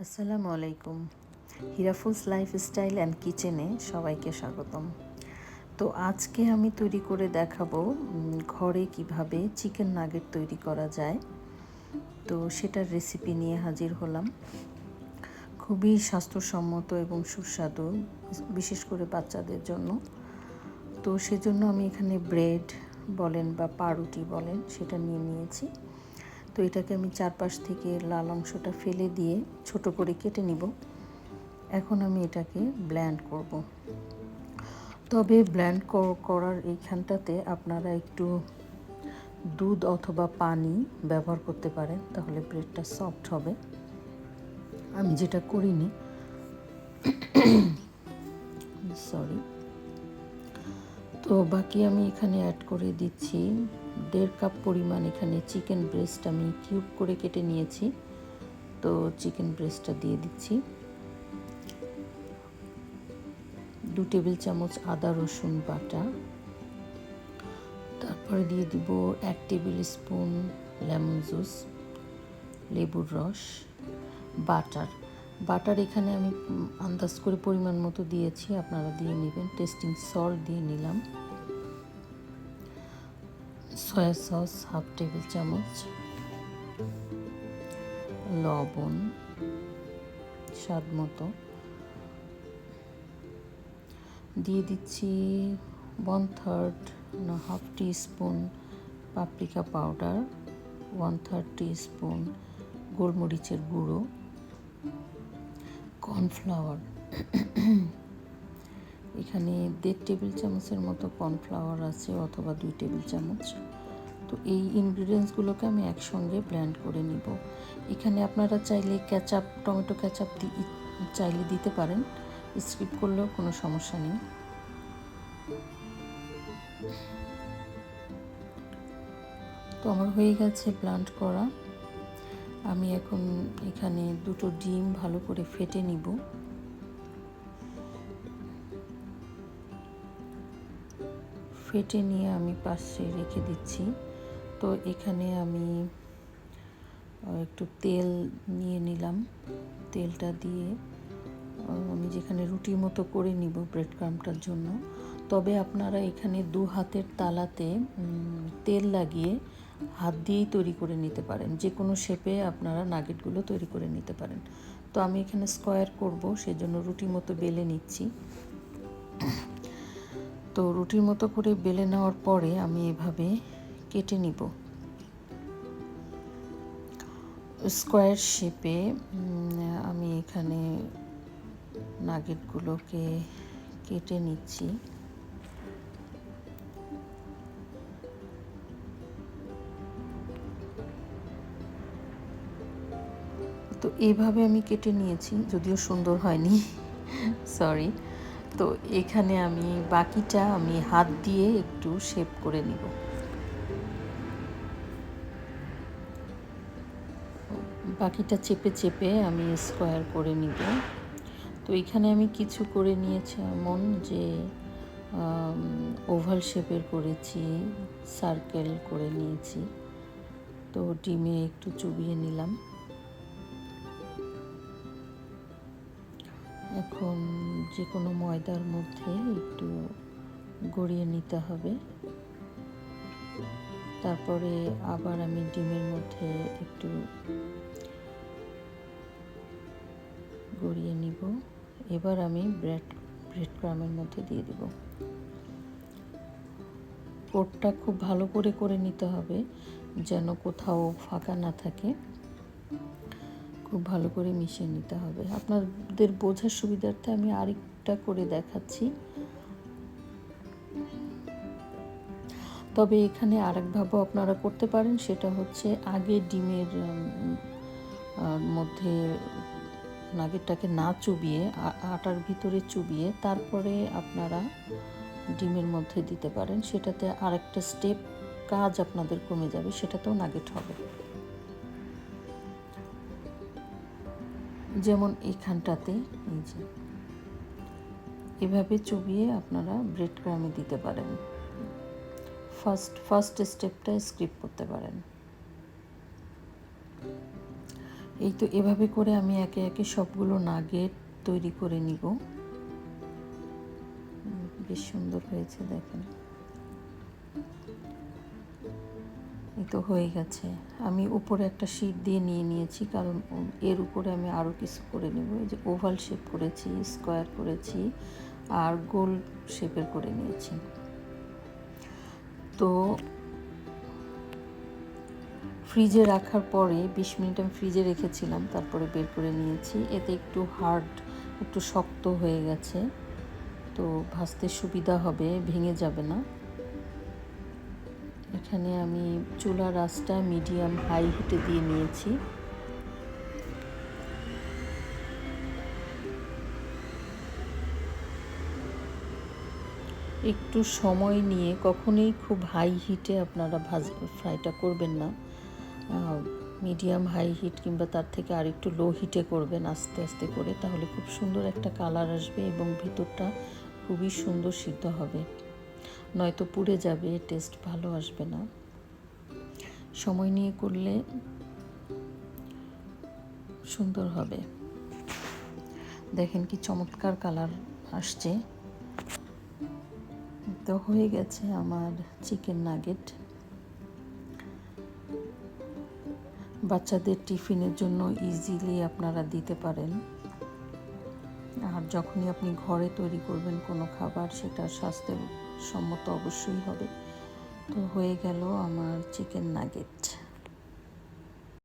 আসসালামু আলাইকুম। হিরাফুলস lifestyle and কিচেনে সবাইকে স্বাগতম। তো আজকে আমি তৈরি করে দেখাবো ঘরে কিভাবে চিকেন নাগেট তৈরি করা যায়। তো সেটার রেসিপি নিয়ে হাজির হলাম। খুবই স্বাস্থ্যসম্মত এবং সুস্বাদু, বিশেষ করে বাচ্চাদের জন্য। তো সেজন্য আমি এখানে ব্রেড বলেন বা পাউরুটি বলেন সেটা নিয়ে নিয়েছি। তো এটাকে আমি চারপাশ থেকে লাল অংশটা ফেলে দিয়ে ছোট করে কেটে নিব। এখন আমি এটাকে ব্লেন্ড করব। তবে ব্লেন্ড করার এইখানটাতে আপনারা একটু দুধ অথবা পানি ব্যবহার করতে পারেন, তাহলে ব্রেডটা সফট হবে। আমি যেটা করিনি, সরি। তো বাকি আমি এখানে অ্যাড করে দিচ্ছি 1.5 কাপ পরিমাণ। এখানে চিকেন ব্রেস্ট আমি কিউব করে কেটে নিয়েছি। তো চিকেন ব্রেস্টটা দিয়ে দিচ্ছি। 2 টেবিল চামচ আদা রসুন বাটা, তারপরে দিয়ে দিব 1 টেবিল স্পুন লেমন জুস, লেবুর রস, বাটার এখানে আমি আন্দাজ করে পরিমাণ মতো দিয়েছি, আপনারা দিয়ে নেবেন। টেস্টিং সল্ট দিয়ে নিলাম, সয়া সস 1/2 টেবিল চামচ, লবণ স্বাদ মতো, দিয়ে দিচ্ছি 1/3 টিস্পুন পাপরিকা পাউডার, 1/3 টিস্পুন গোলমরিচের গুঁড়ো, কর্নফ্লাওয়ার এখানে 1.5 টেবিল চামচের মতো কর্নফ্লাওয়ার আছে, অথবা 2 টেবিল চামচ। তো এই ইনগ্রিডিয়েন্টসগুলোকে আমি একসঙ্গে ব্লেন্ড করে নিব। এখানে আপনারা চাইলে টমেটো কেচাপ চাইলে দিতে পারেন, স্কিপ করলেও কোনো সমস্যা নেই। তো আমার হয়ে গেছে ব্লেন্ড করা। আমি এখন এখানে 2টো ডিম ভালো করে ফেটে নিব। ফেটে নিয়ে আমি পাশে রেখে দিচ্ছি। তো এখানে আমি একটু তেল নিয়ে নিলাম। তেলটা দিয়ে আমি যেখানে রুটির মতো করে নিব ব্রেড ক্রাম্পটার জন্য। তবে আপনারা এখানে 2 হাতের তালাতে তেল লাগিয়ে হাত দিয়েই তৈরি করে নিতে পারেন। যে কোনো শেপে আপনারা নাগেটগুলো তৈরি করে নিতে পারেন। তো আমি এখানে স্কোয়ার করব, সেজন্য রুটির মতো বেলে নিচ্ছি। তো রুটির মতো করে বেলে নেওয়ার পরে আমি এভাবে কেটে নিব স্কোয়ার শেপে। আমি এখানে নাগেটগুলোকে কেটে নিচ্ছি। তো এইভাবে আমি কেটে নিয়েছি, যদিও সুন্দর হয়নি, সরি। তো এখানে আমি বাকিটা হাত দিয়ে একটু শেপ করে নিব। বাকিটা চেপে চেপে আমি স্কোয়ার করে নিব। তো এখানে আমি কিছু করে নিয়েছি এমন যে ওভাল শেপের করেছি, সার্কেল করে নিয়েছি। তো ডিমে একটু চুবিয়ে নিলাম। এখন যে কোনো ময়দার মধ্যে একটু গড়িয়ে নিতে হবে। তারপরে আবার আমি ডিমের মধ্যে একটু গড়িয়ে নিব। এবার আমি ব্রেড ক্রামের মধ্যে দিয়ে দিব। কোটটা খুব ভালো করে নিতে হবে, যেন কোথাও ফাঁকা না থাকে। খুব ভালো করে মিশিয়ে নিতে হবে। আপনাদের বোঝার সুবিধার্থে আমি আরেকটা করে দেখাচ্ছি। তবে এখানে আরেকভাবেও আপনারা করতে পারেন, সেটা হচ্ছে আগে ডিমের মধ্যে নাগেটটাকে না চুবিয়ে আটার ভিতরে চুবিয়ে তারপরে আপনারা ডিমের মধ্যে দিতে পারেন। সেটাতে আরেকটা স্টেপ কাজ আপনাদের কমে যাবে, সেটাতেও নাগেট হবে। যেমন এখানটাতে এই যে এভাবে চুবিয়ে আপনারা ব্রেড ক্রামে দিতে পারেন। ফার্স্ট স্টেপটা স্কিপ করতে পারেন। এই তো এভাবে করে আমি একে একে সবগুলো নাগেট তৈরি করে নিব। বেশ সুন্দর হয়েছে, দেখেন। এই তো হয়ে গেছে। আমি উপরে একটা শীট দিয়ে নিয়েছি, কারণ এর উপরে আমি আরও কিছু করে নেব। এই যে ওভাল শেপ করেছি, স্কোয়ার করেছি, আর গোল শেপের করে নিয়েছি। তো ফ্রিজে রাখার পরে 20 মিনিট আমি ফ্রিজে রেখেছিলাম, তারপরে বের করে নিয়েছি। এতে একটু হার্ড, একটু শক্ত হয়ে গেছে, তো ভাজতে সুবিধা হবে, ভেঙে যাবে না। এখানে আমি চুলার আঁচটা মিডিয়াম হাই হিটে দিয়ে নিয়েছি। একটু সময় নিয়ে, কখনোই খুব হাই হিটে আপনারা ফ্রাইটা করবেন না। মিডিয়াম হাই হিট কিংবা তার থেকে আর একটু লো হিটে করবেন, আস্তে আস্তে করে, তাহলে খুব সুন্দর একটা কালার আসবে এবং ভিতরটা খুবই সুন্দর সিদ্ধ হবে। নয়তো পুড়ে যাবে, টেস্ট ভালো আসবে না। সময় নিয়ে করলে সুন্দর হবে। দেখেন কি চমৎকার কালার আসছে। তো হয়ে গেছে আমার চিকেন নাগেট। বাচ্চাদের টিফিনের জন্য ইজিলি আপনারা দিতে পারেন। আর যখনই আপনি ঘরে তৈরি করবেন কোনো খাবার, সেটা স্বাস্থ্যসম্মত অবশ্যই হবে। তো হয়ে গেল আমার চিকেন নাগেট।